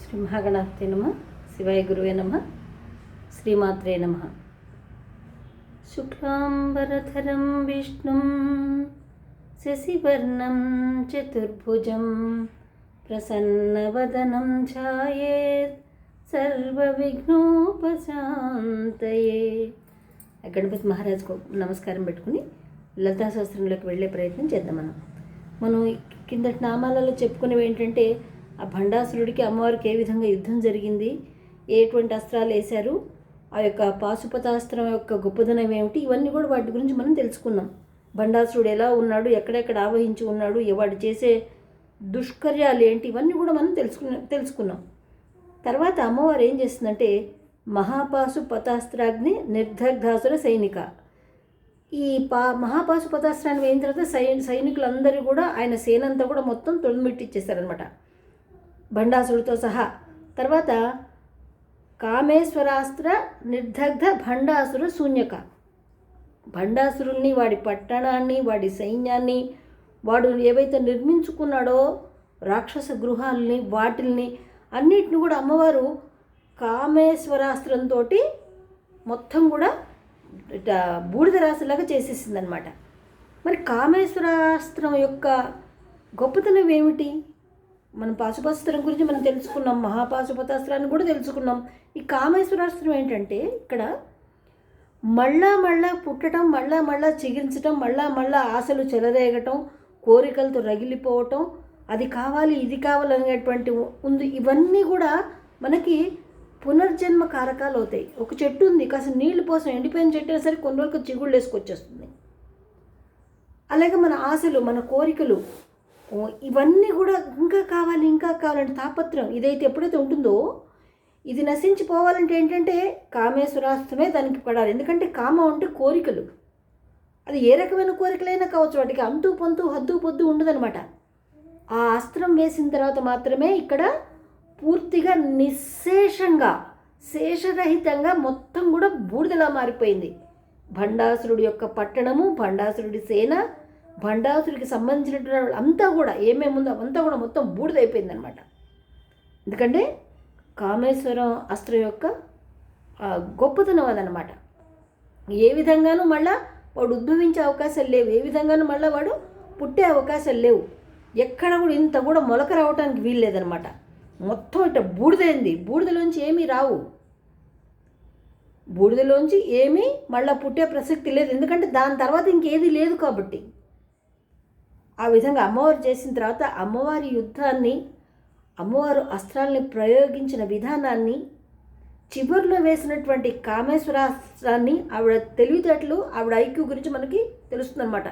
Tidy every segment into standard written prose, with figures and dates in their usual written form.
శ్రీ మహాగణాధిపతే నమః. శివాయ గురువే నమః. శ్రీమాత్రే నమః. శుక్లాంబరధరం విష్ణుం శశివర్ణం చతుర్భుజం ప్రసన్నవదనం ఛాయేత్ సర్వవిఘ్నోపశాంతయే. గణపతి మహారాజ్కు నమస్కారం పెట్టుకుని లలితా శాస్త్రంలోకి వెళ్ళే ప్రయత్నం చేద్దాం. మనం కిందటి నామాలలో చెప్పుకునేవి ఏంటంటే, ఆ భండాసురుడికి అమ్మవారికి ఏ విధంగా యుద్ధం జరిగింది, ఎటువంటి అస్త్రాలు వేశారు, ఆ యొక్క పాశుపతాస్త్రం యొక్క గొప్పదనం ఏమిటి, ఇవన్నీ కూడా వాటి గురించి మనం తెలుసుకున్నాం. భండాసురుడు ఎలా ఉన్నాడు, ఎక్కడెక్కడ ఆవహించి ఉన్నాడు, వాడు చేసే దుష్కర్యాలు ఏంటి, ఇవన్నీ కూడా మనం తెలుసుకున్నాం. తర్వాత అమ్మవారు ఏం చేస్తుందంటే, మహాపాశుపతాస్త్రాగ్ని నిర్దగ్ధాసుర సైనిక, ఈ మహాపాశుపతాస్త్రాన్ని వేయిన తర్వాత సైనికులందరూ కూడా ఆయన సేనంతా కూడా మొత్తం తొలిమిట్టిచ్చేస్తారనమాట, భండాసురుడితో సహా. తర్వాత కామేశ్వరాస్త్ర నిర్దగ్ధ భండాసుర శూన్యక, భండాసురుణ్ణి, వాడి పట్టణాన్ని, వాడి సైన్యాన్ని, వాడు ఏవైతే నిర్మించుకున్నాడో రాక్షస గృహాలని, వాటిల్ని అన్నిటిని కూడా అమ్మవారు కామేశ్వరాస్త్రంతో మొత్తం కూడా బూడిద రాశిలాగా చేసేసిందనమాట. మరి కామేశ్వరాస్త్రం యొక్క గొప్పతనం ఏమిటి? మనం పాశుపతాస్త్రం గురించి మనం తెలుసుకున్నాం, మహాపాశుపతాస్త్రాన్ని కూడా తెలుసుకున్నాం. ఈ కామేశ్వరాస్త్రం ఏంటంటే, ఇక్కడ మళ్ళా పుట్టడం, మళ్ళా చిగించటం, మళ్ళా ఆశలు చెలరేగటం, కోరికలతో రగిలిపోవటం, అది కావాలి ఇది కావాలనేటువంటి ఉంది. ఇవన్నీ కూడా మనకి పునర్జన్మ కారకాలు అవుతాయి. ఒక చెట్టు ఉంది, కాస్త నీళ్లు పోసం ఎండిపోయిన చెట్టు అయినా సరే కొన్ని రోజులకు చిగుళ్ళు వేసుకొచ్చేస్తుంది. అలాగే మన ఆశలు, మన కోరికలు, ఇవన్నీ కూడా ఇంకా కావాలంటే తాపత్రం ఇదైతే ఎప్పుడైతే ఉంటుందో, ఇది నశించిపోవాలంటే ఏంటంటే కామేశ్వరాస్త్రమే దానికి పడాలి. ఎందుకంటే కామం అంటే కోరికలు, అది ఏ రకమైన కోరికలైనా కావచ్చు, వాటికి అంతు పొంతు హద్దు పొద్దు ఉండదనమాట. ఆ అస్త్రం వేసిన తర్వాత మాత్రమే ఇక్కడ పూర్తిగా నిశ్శేషంగా, శేషరహితంగా మొత్తం కూడా బూడిదలా మారిపోయింది. భండాసురుడి యొక్క పట్టణము, భండాసురుడి సేన, భండాసుడికి సంబంధించినటువంటి అంతా కూడా ఏమేముందో అంతా కూడా మొత్తం బూడిదైపోయింది అనమాట. ఎందుకంటే కామేశ్వరం అస్త్రం యొక్క గొప్పతనం అదనమాట. ఏ విధంగానూ మళ్ళా వాడు ఉద్భవించే అవకాశాలు లేవు, ఏ విధంగానూ మళ్ళీ వాడు పుట్టే అవకాశాలు లేవు, ఎక్కడ కూడా ఇంత కూడా మొలక రావడానికి వీలు లేదనమాట. మొత్తం ఇట్లా బూడిదైంది. బూడిదలోంచి ఏమీ రావు, బూడిదలోంచి ఏమీ మళ్ళీ పుట్టే ప్రసక్తి లేదు. ఎందుకంటే దాని తర్వాత ఇంకేది లేదు కాబట్టి. ఆ విధంగా అమ్మవారు చేసిన తర్వాత అమ్మవారి యుద్ధాన్ని, అమ్మవారు అస్త్రాలని ప్రయోగించిన విధానాన్ని, చివరిలో వేసినటువంటి కామేశ్వరాస్త్రాన్ని, ఆవిడ తెలివితేటలు, ఆవిడ ఐక్యూ గురించి మనకి తెలుస్తుందన్నమాట.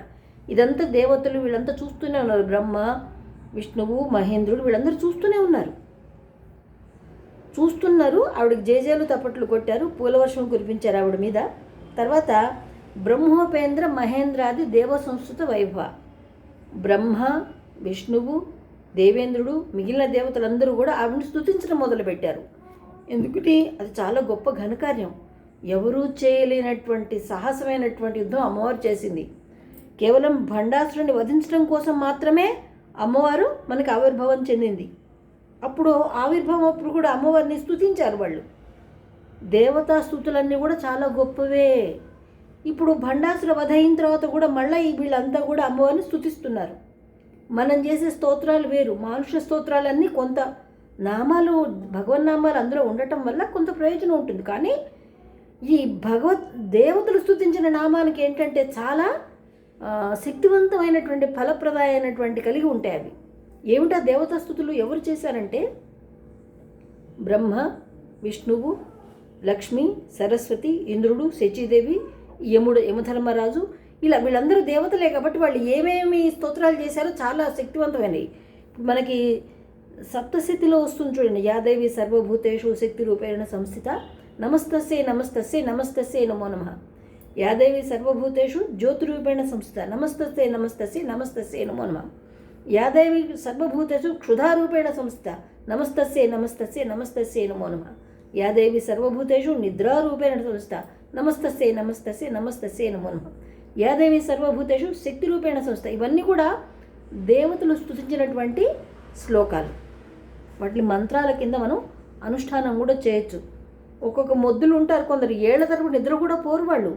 ఇదంతా దేవతలు వీళ్ళంతా చూస్తూనే ఉన్నారు. బ్రహ్మ, విష్ణువు, మహేంద్రుడు వీళ్ళందరూ చూస్తున్నారు. ఆవిడకి జేజేలు తప్పట్లు కొట్టారు, పూలవర్షం కురిపించారు ఆవిడ మీద. తర్వాత బ్రహ్మోపేంద్ర మహేంద్రాది దేవ సంస్కృత వైభవ, బ్రహ్మ, విష్ణువు, దేవేంద్రుడు, మిగిలిన దేవతలందరూ కూడా ఆవిడని స్తుతించడం మొదలుపెట్టారు. ఎందుకంటే అది చాలా గొప్ప ఘనకార్యం, ఎవరూ చేయలేనటువంటి సాహసమైనటువంటి యుద్ధం అమ్మవారు చేసింది. కేవలం భండాసురుడిని వధించడం కోసం మాత్రమే అమ్మవారు మనకు ఆవిర్భావం చెందింది. అప్పుడు ఆవిర్భావం కూడా అమ్మవారిని స్తుతించారు వాళ్ళు. దేవతా స్తుతులన్నీ కూడా చాలా గొప్పవే. ఇప్పుడు భండాసుర వధ అయిన తర్వాత కూడా మళ్ళీ వీళ్ళంతా కూడా అమ్మవారిని స్తుతిస్తున్నారు. మనం చేసే స్తోత్రాలు వేరు, మానుష స్తోత్రాలన్నీ కొంత నామాలు, భగవన్నామాలు అందులో ఉండటం వల్ల కొంత ప్రయోజనం ఉంటుంది. కానీ ఈ దేవతలు స్తుతించిన నామానికి ఏంటంటే చాలా శక్తివంతమైనటువంటి ఫలప్రదాయమైనటువంటి కలిగి ఉంటాయి అవి. ఏమిటా దేవతా స్తుతులు ఎవరు చేశారంటే, బ్రహ్మ, విష్ణువు, లక్ష్మి, సరస్వతి, ఇంద్రుడు, శచీదేవి, యమధర్మరాజు, ఇలా వీళ్ళందరూ దేవతలే కాబట్టి వాళ్ళు ఏమేమి స్తోత్రాలు చేశారో చాలా శక్తివంతమైనవి. మనకి సప్తశతిలో వస్తుంది చూడండి, యాదేవి సర్వభూతేషు శక్తి రూపేణ సంస్థిత, నమస్తస్యై నమస్తస్యై నమస్తస్యై నమో నమః. యాదేవి సర్వభూతేషు జ్యోతిరూపేణ సంస్థిత, నమస్తస్యై నమస్తస్యై నమస్తస్యై నమో నమః. యాదేవి సర్వభూతేషు క్షుధారూపేణ సంస్థిత, నమస్తస్యై నమస్తస్యై నమస్తస్యై నమో నమః. యాదేవి సర్వభూతేషు నిద్రారూపేణ సంస్థిత, నమస్తస్యై నమస్తస్యై నమస్తస్యై నమో నమః. యాదేవి సర్వభూతేషు శక్తిరూపేణ సంస్థ. ఇవన్నీ కూడా దేవతలు స్తుతించినటువంటి శ్లోకాలు. వాటిని మంత్రాల కింద మనం అనుష్ఠానం కూడా చేయొచ్చు. ఒక్కొక్క మొద్దులు ఉంటారు, కొందరు ఏళ్ల తరపు నిద్ర కూడా పోరు. వాళ్ళు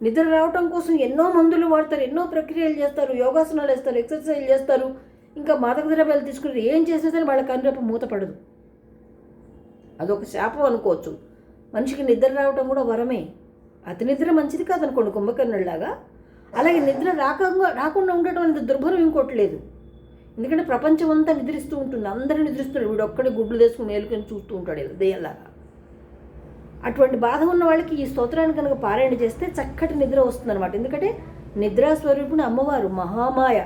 నిద్ర రావటం కోసం ఎన్నో మందులు వాడతారు, ఎన్నో ప్రక్రియలు చేస్తారు, యోగాసనాలు వేస్తారు, ఎక్సర్సైజ్ చేస్తారు, ఇంకా మాదక ద్రవ్యాలు తీసుకుంటారు. ఏం చేసినా సరే వాళ్ళ కనురెప్ప మూతపడదు. అదొక శాపం అనుకోవచ్చు. మనిషికి నిద్ర రావటం కూడా వరమే. అతి నిద్ర మంచిది కాదనుకోండి కుంభకర్ణుడిలాగా. అలాగే నిద్ర రాకుండా ఉండటం అనేది దుర్భరం ఇంకోటి లేదు. ఎందుకంటే ప్రపంచం అంతా నిద్రిస్తూ ఉంటుంది, అందరూ నిద్రిస్తున్నాడు, వీడు ఒక్కడే గుడ్లు తీసుకుని మేలుకొని చూస్తూ ఉంటాడు దెయ్యంలాగా. అటువంటి బాధ ఉన్న వాళ్ళకి ఈ స్తోత్రాన్ని కనుక పారాయణ చేస్తే చక్కటి నిద్ర వస్తుందన్నమాట. ఎందుకంటే నిద్రాస్వరూపుని అమ్మవారు మహామాయ,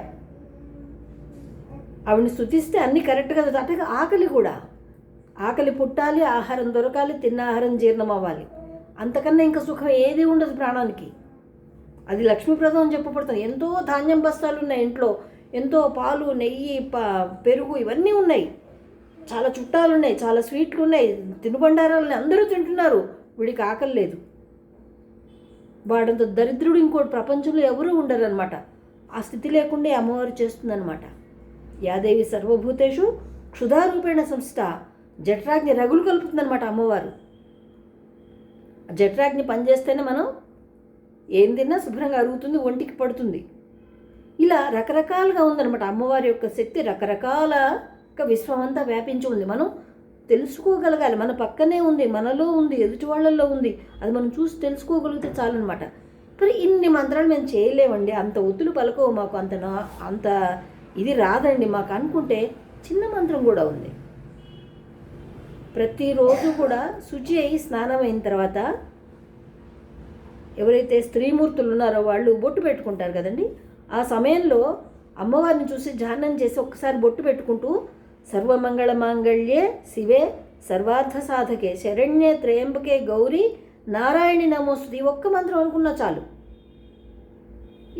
ఆవిడని స్తుతిస్తే అన్నీ కరెక్ట్గా. అట్లాగే ఆకలి కూడా, ఆకలి పుట్టాలి, ఆహారం దొరకాలి, తిన్న ఆహారం జీర్ణం అవ్వాలి. అంతకన్నా ఇంకా సుఖం ఏది ఉండదు ప్రాణానికి. అది లక్ష్మీప్రదం అని చెప్పబడుతుంది. ఎంతో ధాన్యం బస్తాలు ఉన్నాయి ఇంట్లో, ఎంతో పాలు, నెయ్యి, పెరుగు ఇవన్నీ ఉన్నాయి, చాలా చుట్టాలు ఉన్నాయి, చాలా స్వీట్లు ఉన్నాయి, తినుబండారాలు ఉన్నాయి, అందరూ తింటున్నారు. వీడికి ఆకలి లేదు. వాడంత దరిద్రుడు ఇంకోటి ప్రపంచంలో ఎవరూ ఉండరు అనమాట. ఆ స్థితి లేకుండా అమ్మవారు చేస్తుందన్నమాట. యాదేవి సర్వభూతేషు క్షుధారూపేణ సంస్థ. జఠరాగ్ని రగులు కలుపుతుందన్నమాట అమ్మవారు. జఠరాగ్ని పనిచేస్తేనే మనం ఏం తిన్నా శుభ్రంగా అరుగుతుంది, ఒంటికి పడుతుంది. ఇలా రకరకాలుగా ఉందన్నమాట అమ్మవారి యొక్క శక్తి. రకరకాల విశ్వం అంతా వ్యాపించి ఉంది. మనం తెలుసుకోగలగాలి. మన పక్కనే ఉంది, మనలో ఉంది, ఎదుటి వాళ్ళల్లో ఉంది. అది మనం చూసి తెలుసుకోగలిగితే చాలన్నమాట. మరి ఇన్ని మంత్రాలు మేము చేయలేమండి, అంత ఒత్తులు పలకవు మాకు, అంత ఇది రాదండి మాకు అనుకుంటే చిన్న మంత్రం కూడా ఉంది. ప్రతిరోజు కూడా శుచి అయి స్నానం అయిన తర్వాత ఎవరైతే స్త్రీమూర్తులు ఉన్నారో వాళ్ళు బొట్టు పెట్టుకుంటారు కదండి. ఆ సమయంలో అమ్మవారిని చూసి ధ్యానం చేసి ఒక్కసారి బొట్టు పెట్టుకుంటూ సర్వమంగళ మాంగళ్యే శివే సర్వార్థ సాధకే శరణ్యే త్రయంబకే గౌరీ నారాయణి నమోస్తుతి ఒక్క మంత్రం అనుకున్నా చాలు.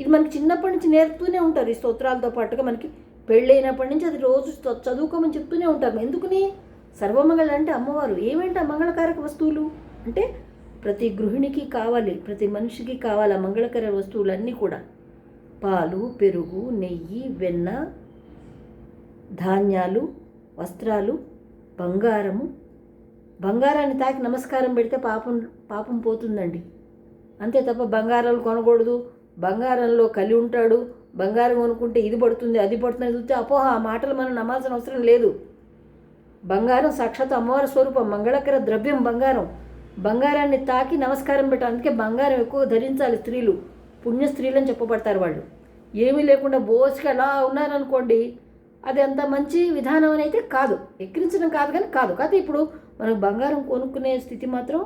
ఇది మనకి చిన్నప్పటి నుంచి నేర్పుతూనే ఉంటారు. ఈ స్తోత్రాలతో పాటుగా మనకి పెళ్ళైనప్పటి నుంచి అది రోజు చదువుకోమని చెప్తూనే ఉంటారు. ఎందుకని? సర్వమంగళ అంటే అమ్మవారు. ఏమేంటి ఆ మంగళకారక వస్తువులు అంటే ప్రతి గృహిణికి కావాలి, ప్రతి మనిషికి కావాలి ఆ మంగళకర వస్తువులన్నీ కూడా. పాలు, పెరుగు, నెయ్యి, వెన్న, ధాన్యాలు, వస్త్రాలు, బంగారము. బంగారాన్ని తాకి నమస్కారం పెడితే పాపం పోతుందండి. అంతే తప్ప బంగారాలు కొనకూడదు, బంగారంలో కలి ఉంటాడు, బంగారం కొనుక్కుంటే ఇది పడుతుంది అది పడుతుంది చూస్తే అపోహ. ఆ మాటలు మనం నమ్మాల్సిన అవసరం లేదు. బంగారం సాక్షాత్ అమ్మవారి స్వరూపం, మంగళకర ద్రవ్యం బంగారం. బంగారాన్ని తాకి నమస్కారం పెట్టాలి. అందుకే బంగారం ఎక్కువ ధరించాలి స్త్రీలు, పుణ్య స్త్రీలు అని చెప్పబడతారు వాళ్ళు. ఏమీ లేకుండా బోసుగా అలా ఉన్నారనుకోండి, అది అంత మంచి విధానం అని అయితే కాదు. ఎక్కిరించడం కాదు కాదు. ఇప్పుడు మనకు బంగారం కొనుక్కునే స్థితి మాత్రం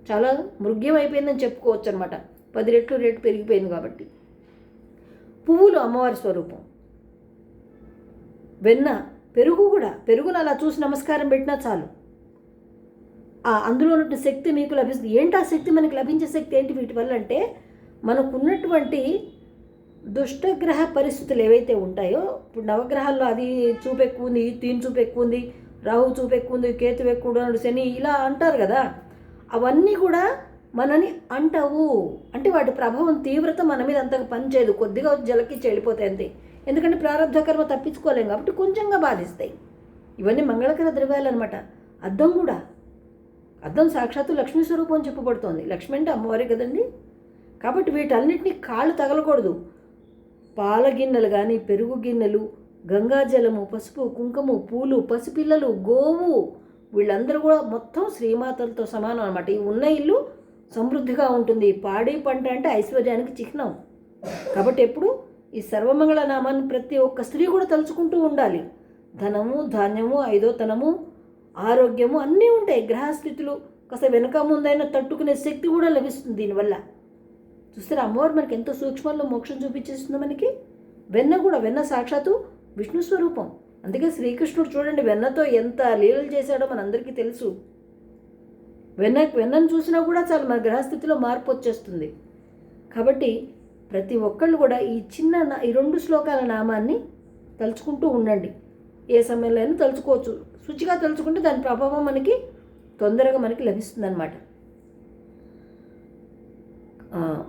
చాలా మృగ్యం అయిపోయిందని చెప్పుకోవచ్చు అనమాట. 10 రెట్లు రేటు పెరిగిపోయింది కాబట్టి. పువ్వులు అమ్మవారి స్వరూపం. వెన్న, పెరుగు కూడా. పెరుగును అలా చూసి నమస్కారం పెట్టినా చాలు. అందులో ఉన్నటువంటి శక్తి మీకు లభిస్తుంది. ఏంటి ఆ శక్తి? మనకి లభించే శక్తి ఏంటి వీటి వల్ల అంటే మనకున్నటువంటి దుష్టగ్రహ పరిస్థితులు ఏవైతే ఉంటాయో, ఇప్పుడు నవగ్రహాల్లో అది చూపు ఎక్కువ ఉంది, తీన్ చూపు ఎక్కువ ఉంది, రాహు చూపు ఎక్కువ ఉంది, కేతు ఎక్కువ ఉన్నాడు, శని ఇలా అంటారు కదా, అవన్నీ కూడా మనని అంటవు. అంటే వాటి ప్రభావం తీవ్రత మన మీద అంతగా పనిచేయదు, కొద్దిగా జలకి చెడిపోతాయి అంతే. ఎందుకంటే ప్రారంభ కర్మ తప్పించుకోలేం కాబట్టి కొంచెంగా బాధిస్తాయి. ఇవన్నీ మంగళకర ద్రవ్యాలు అనమాట. అద్దం కూడా. అద్దం సాక్షాత్తు లక్ష్మీ స్వరూపం అని చెప్పబడుతోంది. లక్ష్మి అంటే అమ్మవారే కదండి. కాబట్టి వీటన్నిటినీ కాళ్ళు తగలకూడదు. పాల గిన్నెలు కానీ, పెరుగు గిన్నెలు, గంగాజలము, పసుపు, కుంకుమ, పూలు, పసిపిల్లలు, గోవు, వీళ్ళందరూ కూడా మొత్తం శ్రీమాతలతో సమానం అనమాట. ఈ ఉన్న ఇల్లు సమృద్ధిగా ఉంటుంది. పాడి పంట అంటే ఐశ్వర్యానికి చిహ్నం. కాబట్టి ఎప్పుడు ఈ సర్వమంగళ నామాన్ని ప్రతి ఒక్క స్త్రీ కూడా తలుచుకుంటూ ఉండాలి. ధనము, ధాన్యము, ఐదోతనము, ఆరోగ్యము అన్నీ ఉంటాయి. గ్రహస్థితులు కాస్త వెనక ముందైనా తట్టుకునే శక్తి కూడా లభిస్తుంది దీనివల్ల. చూస్తారా అమ్మవారు మనకి ఎంతో సూక్ష్మంలో మోక్షం చూపించేస్తుందో మనకి. వెన్న కూడా, వెన్న సాక్షాత్తు విష్ణు స్వరూపం. అందుకే శ్రీకృష్ణుడు చూడండి వెన్నతో ఎంత లీలలు చేశాడో మనందరికీ తెలుసు. వెన్నను చూసినా కూడా చాలు మన గ్రహస్థితిలో మార్పు వచ్చేస్తుంది. కాబట్టి ప్రతి ఒక్కళ్ళు కూడా ఈ 2 శ్లోకాల నామాన్ని తలుచుకుంటూ ఉండండి. ఏ సమయంలో అయినా తలుచుకోవచ్చు. శుచిగా తలుచుకుంటే దాని ప్రభావం మనకి తొందరగా మనకి లభిస్తుందన్నమాట.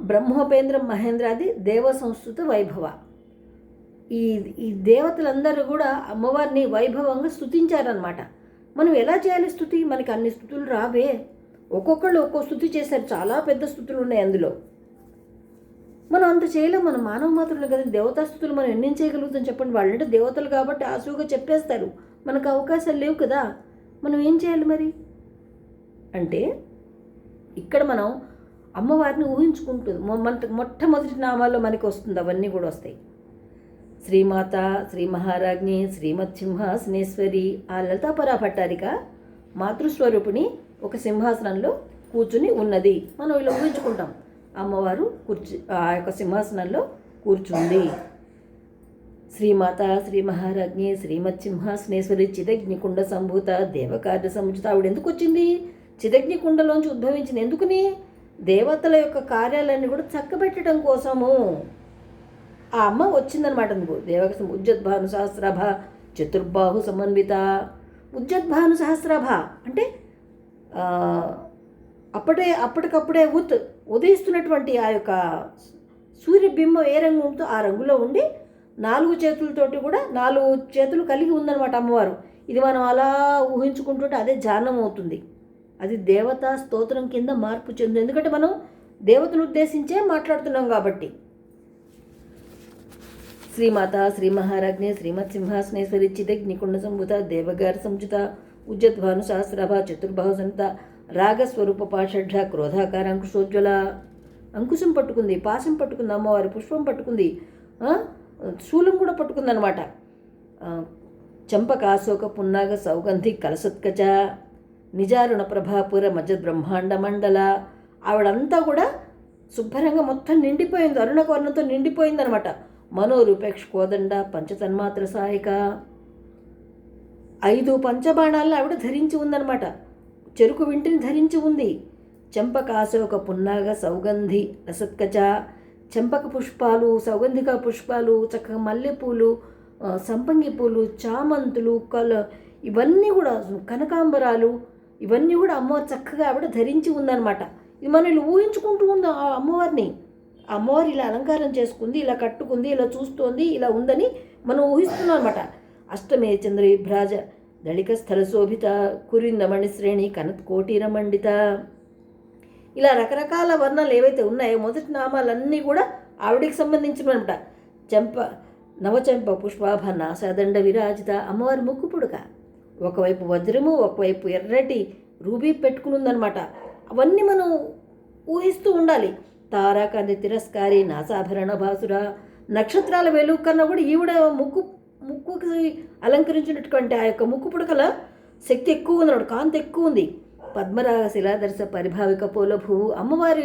బ్రహ్మోపేంద్రం మహేంద్రాది దేవ సంస్కృత వైభవ. ఈ దేవతలందరూ కూడా అమ్మవారిని వైభవంగా స్తుతించారనమాట. మనం ఎలా చేయాలి స్తుతి? మనకి అన్ని స్తుతులు రావే. ఒక్కొక్కళ్ళు ఒక్కో స్తుతి చేశారు, చాలా పెద్ద స్తుతులు ఉన్నాయి అందులో. మనం అంత చేయలేం, మనం మానవ మాత్రమే కదా. దేవతా స్తుతులు మనం ఎన్ని చేయగలుగుతాం చెప్పండి? వాళ్ళంటే దేవతలు కాబట్టి ఆసువుగా చెప్పేస్తారు, మనకు అవకాశాలు లేవు కదా. మనం ఏం చేయాలి మరి అంటే, ఇక్కడ మనం అమ్మవారిని ఊహించుకుంటుంది. మొట్టమొదటి నామాల్లో మనకి వస్తుంది, అవన్నీ కూడా వస్తాయి. శ్రీమాత, శ్రీ మహారాజ్ఞి, శ్రీమత్సింహాసనేశ్వరి. ఆ లలితాపరా భట్టారిక మాతృస్వరూపిణి ఒక సింహాసనంలో కూర్చుని ఉన్నది. మనం ఇలా ఊహించుకుంటాం, అమ్మవారు ఆ యొక్క సింహాసనంలో కూర్చుంది. శ్రీమాత, శ్రీ మహారాజ్ఞి, శ్రీమత్సింహాసనేశ్వరి, చిదగ్నికుండ సంభూత, దేవకార్య సముచిత. ఆవిడ ఎందుకు వచ్చింది? చిదగ్నికుండలోంచి ఉద్భవించింది. ఎందుకని? దేవతల యొక్క కార్యాలన్నీ కూడా చక్కబెట్టడం కోసము ఆ అమ్మ వచ్చిందనమాట. అందుకు దేవక ఉజ్జద్భాను సహస్రాభ చతుర్బాహు సమన్విత. ఉజ్జద్భాను సహస్రాభ అంటే అప్పటికప్పుడే ఉదయిస్తున్నటువంటి ఆ యొక్క సూర్యబింబం ఏ రంగు ఉంటుందో ఆ రంగులో ఉండి 4 చేతులతోటి కూడా 4 చేతులు కలిగి ఉందన్నమాట అమ్మవారు. ఇది మనం అలా ఊహించుకుంటుంటే అదే ధ్యానం అవుతుంది. అది దేవతా స్తోత్రం కింద మార్పు చెందు. ఎందుకంటే మనం దేవతను ఉద్దేశించే మాట్లాడుతున్నాం కాబట్టి. శ్రీమాత, శ్రీ మహారాజ్ఞి, శ్రీమత్సింహాసనేశ్వరి, చిదగ్నికుండ సంభూత, దేవగార సంయుత, ఉజ్జద్భాను సహస్రాభ చతుర్బాహు సంత, రాగస్వరూప పాషఢ, క్రోధాకార అంకుశోజ్వల. అంకుశం పట్టుకుంది, పాశం పట్టుకుంది అమ్మవారు, పుష్పం పట్టుకుంది, శూలం కూడా పట్టుకుందనమాట. చంపకాశోక పున్నాగ సౌగంధి కలసత్కచ, నిజారుణ ప్రభాపుర మధ్య బ్రహ్మాండ మండల. ఆవిడంతా కూడా శుభ్రంగా మొత్తం నిండిపోయింది, అరుణవర్ణంతో నిండిపోయిందనమాట. మనోరూపేక్ష కోదండ పంచతన్మాత్ర సహాయక. 5 పంచబాణాలను ఆవిడ ధరించి ఉందనమాట. చెరుకు వింటిని ధరించి ఉంది. చంపకాశోక పున్నాగ సౌగంధి రసత్కచ. చెంపక పుష్పాలు, సౌగంధిక పుష్పాలు, చక్కగా మల్లెపూలు, సంపంగి పూలు, చామంతులు, ఇవన్నీ కూడా కనకాంబరాలు, ఇవన్నీ కూడా అమ్మవారు చక్కగా ఆవిడ ధరించి ఉందన్నమాట. ఇది మనం ఇలా ఊహించుకుంటూ ఉంది ఆ అమ్మవారిని. ఆ అమ్మవారు ఇలా అలంకారం చేసుకుంది, ఇలా కట్టుకుంది, ఇలా చూస్తోంది, ఇలా ఉందని మనం ఊహిస్తున్నాం అనమాట. అష్టమే చంద్ర విభ్రాజ దళిక స్థల శోభిత, కురిందమణి శ్రేణి కనత్ కోటీర మండిత. ఇలా రకరకాల వర్ణాలు ఏవైతే ఉన్నాయో మొదటి నామాలన్నీ కూడా ఆవిడికి సంబంధించినమాట. నవచంప పుష్పాభ నాసాదండ విరాజిత. అమ్మవారి ముక్కు పుడక, ఒకవైపు వజ్రము, ఒకవైపు ఎర్రటి రూబీ పెట్టుకుని ఉందనమాట. అవన్నీ మనం ఊహిస్తూ ఉండాలి. తారాకాంతి తిరస్కారి నాసాభరణ భాసుర. నక్షత్రాల వెలుగు కన్నా కూడా ఈవిడ ముక్కుకి అలంకరించినటువంటి ఆ యొక్క ముక్కు పుడకల శక్తి ఎక్కువ ఉందన్నాడు, కాంతి ఎక్కువ ఉంది. పద్మరాగ శిలాదర్శ పరిభావిక పోలభూ. అమ్మవారి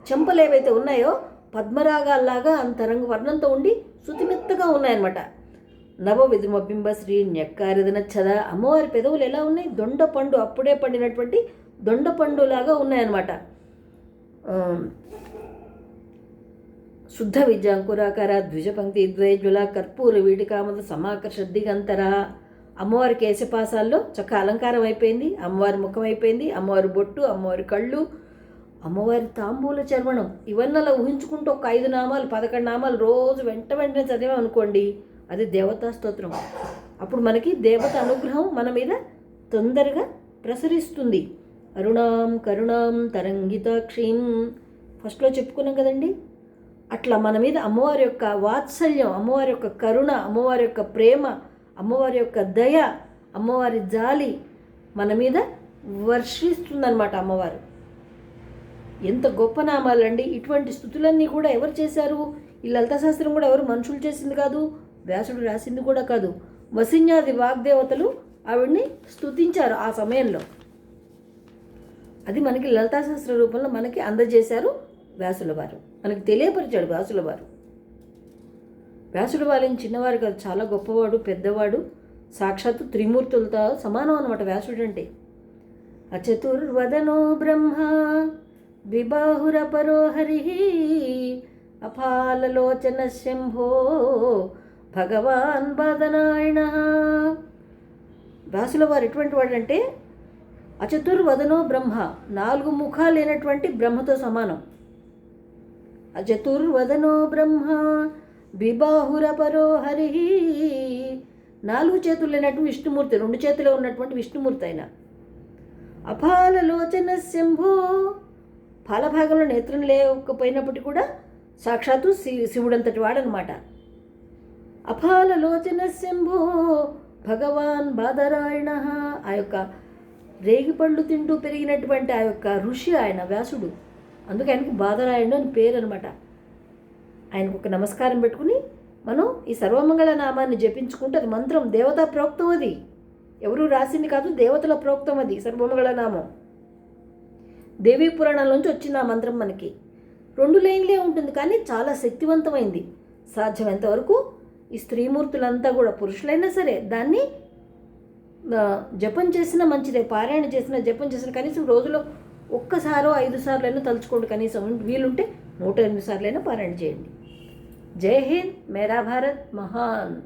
చెంపలు ఏవైతే ఉన్నాయో పద్మరాగాల్లాగా అంతరంగ వర్ణంతో ఉండి శుతిమెత్తగా ఉన్నాయన్నమాట. నవ విద్రుమబింబ శ్రీ న్యక్కారిదన చద. అమ్మవారి పెదవులు ఎలా ఉన్నాయి? దొండపండు, అప్పుడే పండినటువంటి దొండపండులాగా ఉన్నాయన్నమాట. శుద్ధ విద్యాంకురాకార ద్విజపంక్తి ద్వైజ్వల కర్పూర వీటికామద సమాకర్ష దిగంతర. అమ్మవారి కేశపాసాల్లో చక్క అలంకారం అయిపోయింది, అమ్మవారి ముఖం అయిపోయింది, అమ్మవారి బొట్టు, అమ్మవారి కళ్ళు, అమ్మవారి తాంబూల చర్వణం. ఇవన్నీ అలా ఊహించుకుంటూ ఒక 5 నామాలు 11 నామాలు రోజు వెంటనే చదివామనుకోండి, అది దేవతా స్తోత్రం. అప్పుడు మనకి దేవత అనుగ్రహం మన మీద తొందరగా ప్రసరిస్తుంది. అరుణాం కరుణాం తరంగితాక్షీం ఫస్ట్లో చెప్పుకున్నాం కదండి. అట్లా మన మీద అమ్మవారి యొక్క వాత్సల్యం, అమ్మవారి యొక్క కరుణ, అమ్మవారి యొక్క ప్రేమ, అమ్మవారి యొక్క దయ, అమ్మవారి జాలి మన మీద వర్షిస్తుందన్నమాట అమ్మవారు. ఎంత గొప్ప నామాలండి. ఇటువంటి స్థుతులన్నీ కూడా ఎవరు చేశారు? ఈ లలితాశాస్త్రం కూడా ఎవరు మనుషులు చేసింది కాదు, వ్యాసుడు రాసింది కూడా కాదు. వసిన్యాది వాగ్దేవతలు ఆవిడ్ని స్తుతించారు ఆ సమయంలో. అది మనకి లలితాశాస్త్ర రూపంలో మనకి అందజేశారు వ్యాసుల వారు, మనకి తెలియపరిచాడు వ్యాసుల వారు. వ్యాసుల వారిని చిన్నవారు కాదు, చాలా గొప్పవాడు, పెద్దవాడు, సాక్షాత్తు త్రిమూర్తులతో సమానం అన్నమాట వ్యాసుడు అంటే. అచతుర్వదనో బ్రహ్మ ద్విబాహురపరో హరి అపాలలోచన శంభో భగవాన్ బాదనాయణ. వ్యాసుల వారు ఎటువంటి వాడంటే అచతుర్వదనో బ్రహ్మ, 4 ముఖాలు లేనటువంటి బ్రహ్మతో సమానం. అచతుర్వదనో బ్రహ్మ ద్విబాహురపరో హరి 4 చేతులు లేనటువంటి విష్ణుమూర్తి, 2 చేతులే ఉన్నటువంటి విష్ణుమూర్తి ఆయన. అపాలలోచన శంభో, పాలభాగంలో నేత్రం లేకపోయినప్పటికీ కూడా సాక్షాత్తు శివుడంతటి వాడనమాట. అపాలలోచన శంభో భగవాన్ బాదరాయణ, ఆ యొక్క రేగిపళ్ళు తింటూ పెరిగినటువంటి ఆ యొక్క ఋషి ఆయన వ్యాసుడు, అందుకే ఆయనకి బాదరాయణుడు అని పేరు అనమాట. ఆయనకు ఒక నమస్కారం పెట్టుకుని మనం ఈ సర్వమంగళ నామాన్ని జపించుకుంటే, అది మంత్రం, దేవతా ప్రోక్తం, అది ఎవరు రాసింది కాదు, దేవతల ప్రోక్తం అది సర్వమంగళ నామం. దేవీ పురాణాల్లోంచి వచ్చిన ఆ మంత్రం మనకి 2 లైన్లే ఉంటుంది, కానీ చాలా శక్తివంతమైంది. సాధ్యమైనంత వరకు ఈ స్త్రీమూర్తులంతా కూడా, పురుషులైనా సరే, దాన్ని జపం చేసినా మంచిదే, పారాయణ చేసినా, జపం చేసిన కనీసం రోజులో 1 సారో 5 సార్లు అయినా తలుచుకోండి, కనీసం వీలుంటే 108 సార్లు అయినా పారాయణ చేయండి. జై హింద్, మేరా భారత్ మహాన్.